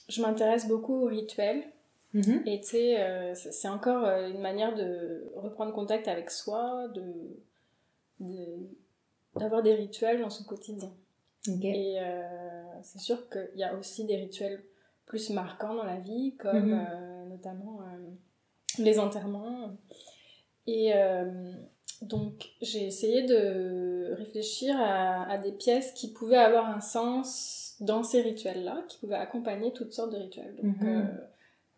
je m'intéresse beaucoup aux rituels. Mm-hmm. Et tu sais, c'est encore une manière de reprendre contact avec soi, d'avoir des rituels dans son quotidien. Okay. Et c'est sûr qu'il y a aussi des rituels plus marquants dans la vie, comme notamment les enterrements. Et donc j'ai essayé de réfléchir à des pièces qui pouvaient avoir un sens dans ces rituels-là, qui pouvaient accompagner toutes sortes de rituels. Donc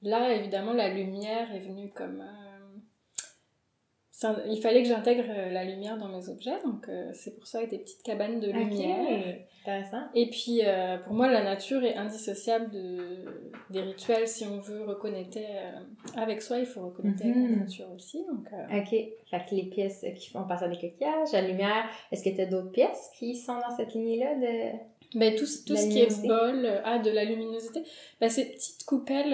là, évidemment, la lumière est venue comme... il fallait que j'intègre la lumière dans mes objets, donc c'est pour ça des petites cabanes de lumière. Intéressant. Et puis, pour moi, la nature est indissociable des rituels. Si on veut reconnecter avec soi, il faut reconnecter avec la nature aussi. Donc, OK. Fait que les pièces qui font passer des coquillages, la lumière, est-ce que tu as d'autres pièces qui sont dans cette lignée-là de... Ben, tout ce qui est bol, de la luminosité. Ben, ces petites coupelles,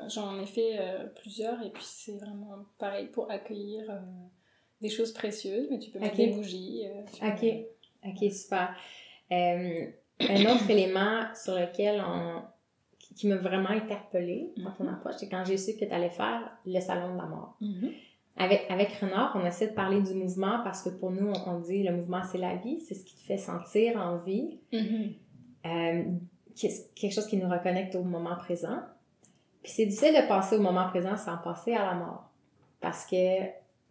j'en ai fait plusieurs, et puis c'est vraiment pareil pour accueillir des choses précieuses, mais tu peux mettre des bougies. OK, super. Un autre élément sur lequel qui m'a vraiment interpellée dans ton approche, c'est quand j'ai su que tu allais faire le salon de la mort. Avec Renard, on essaie de parler du mouvement parce que pour nous, on dit le mouvement, c'est la vie, c'est ce qui te fait sentir en vie. Quelque chose qui nous reconnecte au moment présent. Puis c'est difficile de passer au moment présent sans passer à la mort. Parce que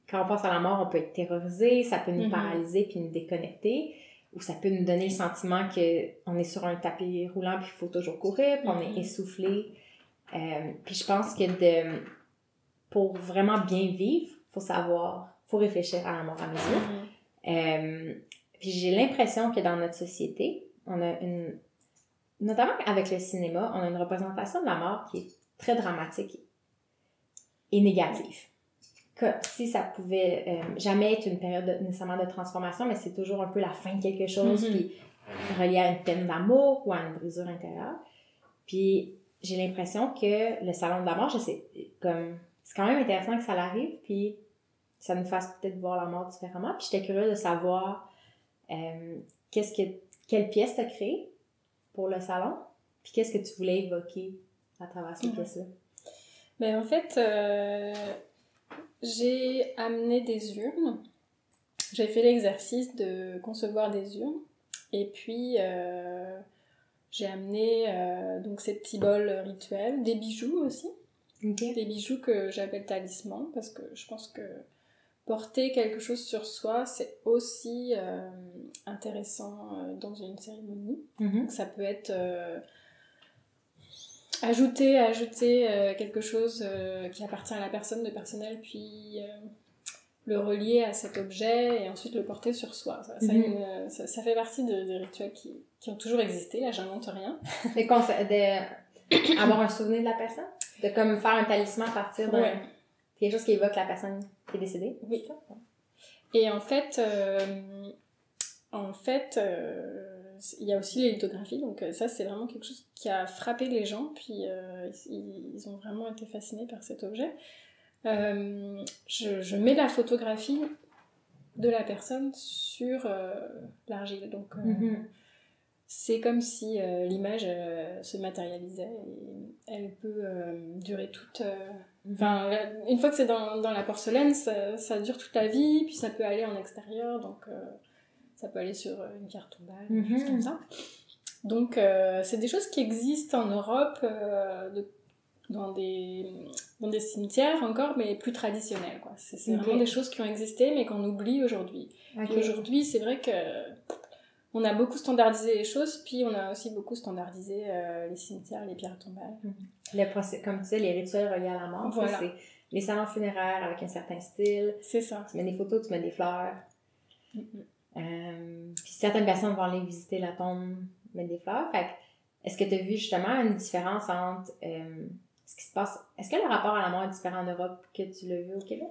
quand on passe à la mort, on peut être terrorisé, ça peut nous paralyser puis nous déconnecter, ou ça peut nous donner le sentiment qu'on est sur un tapis roulant puis il faut toujours courir, puis on est essoufflé. Puis je pense que pour vraiment bien vivre, faut réfléchir à la mort à mesure. Puis j'ai l'impression que dans notre société, on a notamment avec le cinéma, on a une représentation de la mort qui est très dramatique et négative. Que si ça pouvait jamais être une période nécessairement de transformation, mais c'est toujours un peu la fin de quelque chose, puis relié à une peine d'amour ou à une brisure intérieure. Puis j'ai l'impression que le salon de la mort, c'est quand même intéressant que ça l'arrive, puis ça nous fasse peut-être voir la mort différemment. Puis j'étais curieuse de savoir quelle pièce t'as créée pour le salon, puis qu'est-ce que tu voulais évoquer à travers ces pièces-là? Ben en fait, j'ai amené des urnes. J'ai fait l'exercice de concevoir des urnes. Et puis, j'ai amené donc ces petits bols rituels, des bijoux aussi. Okay. Des bijoux que j'appelle talismans, parce que je pense que porter quelque chose sur soi, c'est aussi intéressant dans une cérémonie. Donc ça peut être ajouter quelque chose qui appartient à la personne de personnel, puis le relier à cet objet et ensuite le porter sur soi. Ça fait partie des rituels qui ont toujours existé, là j'invente rien. Avoir un souvenir de la personne? De comme faire un talisman à partir de quelque chose qui évoque la personne qui est décédée? Oui. Et en fait, il y a aussi les lithographies, donc ça c'est vraiment quelque chose qui a frappé les gens, puis ils ont vraiment été fascinés par cet objet. Je mets la photographie de la personne sur l'argile, donc c'est comme si l'image se matérialisait et elle peut durer toute... Enfin, une fois que c'est dans la porcelaine, ça dure toute la vie, puis ça peut aller en extérieur, donc ça peut aller sur une carte tombale, des choses comme ça. Donc, c'est des choses qui existent en Europe, dans des cimetières encore, mais plus traditionnels, quoi. C'est vraiment des choses qui ont existé, mais qu'on oublie aujourd'hui. Et aujourd'hui, c'est vrai que on a beaucoup standardisé les choses, puis on a aussi beaucoup standardisé les cimetières, les pierres tombales. Comme tu sais, les rituels reliés à la mort, voilà. C'est les salons funéraires avec un certain style. C'est ça. Tu mets des photos, tu mets des fleurs. Puis certaines personnes vont aller visiter la tombe, mettre des fleurs. Fait que, est-ce que tu as vu justement une différence entre ce qui se passe... Est-ce que le rapport à la mort est différent en Europe que tu l'as vu au Québec?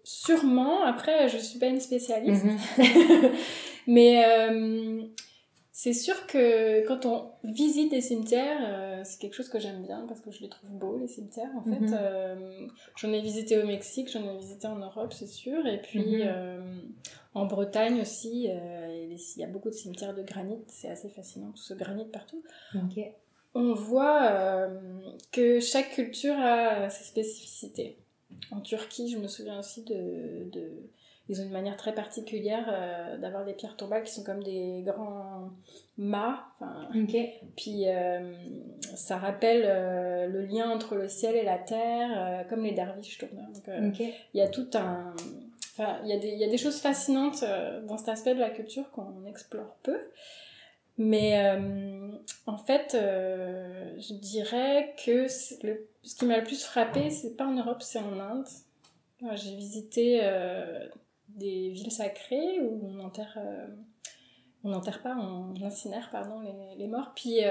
Sûrement. Après, je suis pas une spécialiste. Mais C'est sûr que quand on visite des cimetières, c'est quelque chose que j'aime bien parce que je les trouve beaux, les cimetières, en fait. J'en ai visité au Mexique, j'en ai visité en Europe, c'est sûr. Et puis, en Bretagne aussi, il y a beaucoup de cimetières de granit. C'est assez fascinant, tout ce granit partout. Okay. On voit que chaque culture a ses spécificités. En Turquie, je me souviens aussi ils ont une manière très particulière d'avoir des pierres tombales qui sont comme des grands mâts. Puis ça rappelle le lien entre le ciel et la terre, comme les derviches tourneurs. Donc il y a tout un... Enfin, il y a des choses fascinantes dans cet aspect de la culture qu'on explore peu. Mais en fait, je dirais que ce qui m'a le plus frappé, c'est pas en Europe, c'est en Inde. J'ai visité des villes sacrées où on incinère les morts. Puis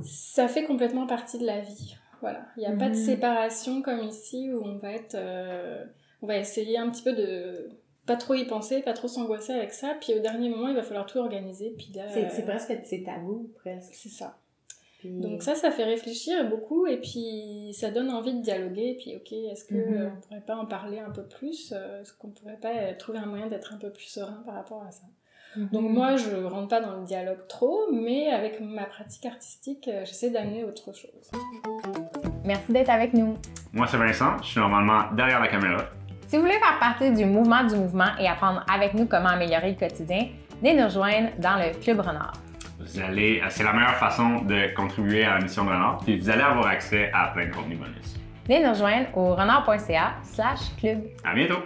ça fait complètement partie de la vie. Voilà, il n'y a pas de séparation comme ici où on va essayer un petit peu de pas trop y penser, pas trop s'angoisser avec ça, puis au dernier moment il va falloir tout organiser, puis là, c'est presque tabou, presque. C'est ça. Puis... Donc ça fait réfléchir beaucoup, et puis ça donne envie de dialoguer, puis ok, est-ce que on pourrait pas en parler un peu plus, est-ce qu'on pourrait pas trouver un moyen d'être un peu plus serein par rapport à ça. Donc moi je rentre pas dans le dialogue trop, mais avec ma pratique artistique, j'essaie d'amener autre chose. Merci d'être avec nous. Moi c'est Vincent, je suis normalement derrière la caméra. Si vous voulez faire partie du mouvement et apprendre avec nous comment améliorer le quotidien, venez nous rejoindre dans le Club Renard. C'est la meilleure façon de contribuer à la mission de Renard, puis vous allez avoir accès à plein de contenus bonus. Venez nous rejoindre au renard.ca/club. À bientôt!